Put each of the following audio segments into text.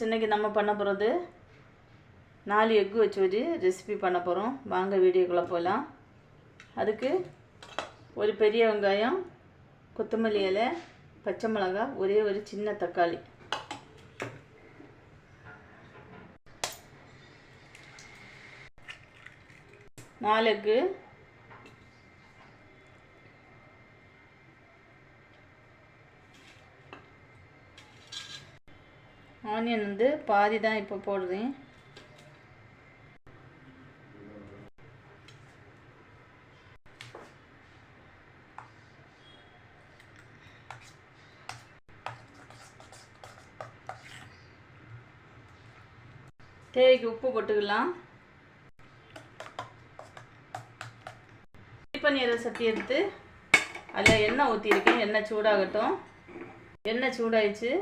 இன்னைக்கு நம்ம பண்ண போகிறது 4 எக் வச்சு ஒரு ரெசிபி பண்ண போகிறோம். வாங்க வீடியோக்குள்ளே போகலாம். அதுக்கு ஒரு பெரிய வெங்காயம், கொத்தமல்லி இலை, பச்சை மிளகாய், ஒரே ஒரு சின்ன தக்காளி, நாலுக்கு ஆனியன் வந்து பாதி தான் இப்போ போடுறேன். தேவைக்கு உப்பு போட்டுக்கலாம். பன்னீரை சட்டி எடுத்து அதில் எண்ணெய் ஊற்றிருக்கேன். எண்ணெய் சூடாகட்டும். எண்ணெய் சூடாயிடுச்சு.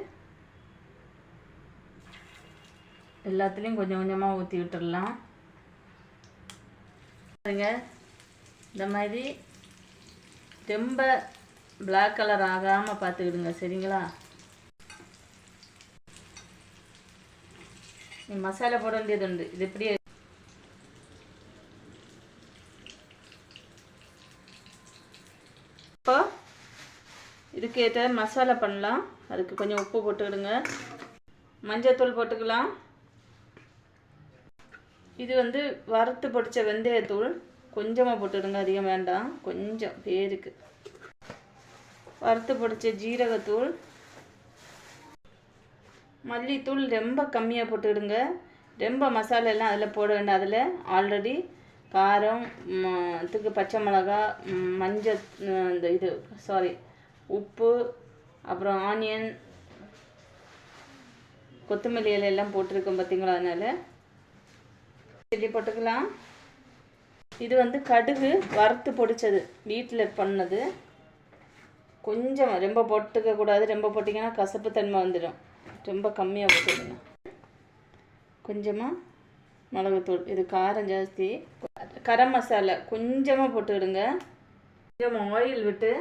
எல்லாத்துலேயும் கொஞ்சம் கொஞ்சமாக ஊற்றி விட்டுடலாம். பாருங்க, இந்த மாதிரி ரொம்ப பிளாக் கலர் ஆகாமல் பார்த்துக்கிடுங்க, சரிங்களா? மசாலா போட வேண்டியது உண்டு. இது எப்படியே இப்போ இதுக்கேற்ற மசாலா பண்ணலாம். அதுக்கு கொஞ்சம் உப்பு போட்டுக்கிடுங்க. மஞ்சத்தூள் போட்டுக்கலாம். இது வந்து வறுத்து பொடிச்ச வெந்தயத்தூள் கொஞ்சமாக போட்டுடுங்க, அதிகம் வேண்டாம், கொஞ்சம் பேருக்கு. வறுத்து பொடிச்ச ஜீரகத்தூள், மல்லித்தூள் ரொம்ப கம்மியாக போட்டுடுங்க. ரொம்ப மசாலா எல்லாம் அதில் போட வேண்டாம். அதில் ஆல்ரெடி காரம், இதுக்கு பச்சை மிளகா, மஞ்சள், உப்பு, அப்புறம் ஆனியன், கொத்தமல்லி இலை எல்லாம் போட்டிருக்கோம் பார்த்தீங்களா? அதனால் சில்லி போட்டுக்கலாம். இது வந்து கடுகு வறுத்து பொடிச்சது, வீட்டில் பண்ணது. கொஞ்சம் ரொம்ப போட்டுக்க கூடாது. ரொம்ப போட்டிங்கன்னா கசப்பு தன்மை வந்துடும். ரொம்ப கம்மியாக போட்டுடுங்க. கொஞ்சமாக மிளகுத்தூள், இது காரம் ஜாஸ்தி. கரம் மசாலா கொஞ்சமாக போட்டுக்கிடுங்க. கொஞ்சம் ஆயில் விட்டு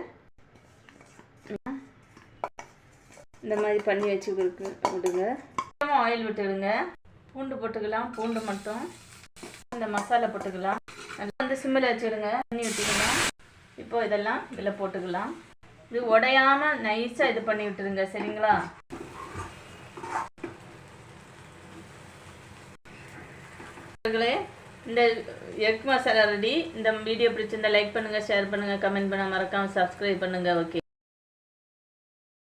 இந்த மாதிரி பண்ணி வச்சு விடுங்க. கொஞ்சமாக ஆயில் விட்டுடுங்க. பூண்டு போட்டுக்கலாம். பூண்டு மட்டும். இந்த மசாலா போட்டுக்கலாம். நல்லா வந்து சிம்மில் வச்சுடுங்க. தண்ணி ஊற்றிக்கலாம். இப்போ இதெல்லாம் இதில் போட்டுக்கலாம். இது உடையாமல் நைஸாக இது பண்ணி விட்டுருங்க, சரிங்களா? இந்த எக் மசாலா ரெடி. இந்த வீடியோ பிடிச்சிருந்தா லைக் பண்ணுங்கள், ஷேர் பண்ணுங்கள், கமெண்ட் பண்ண மறக்காமல் சப்ஸ்கிரைப் பண்ணுங்கள். ஓகே.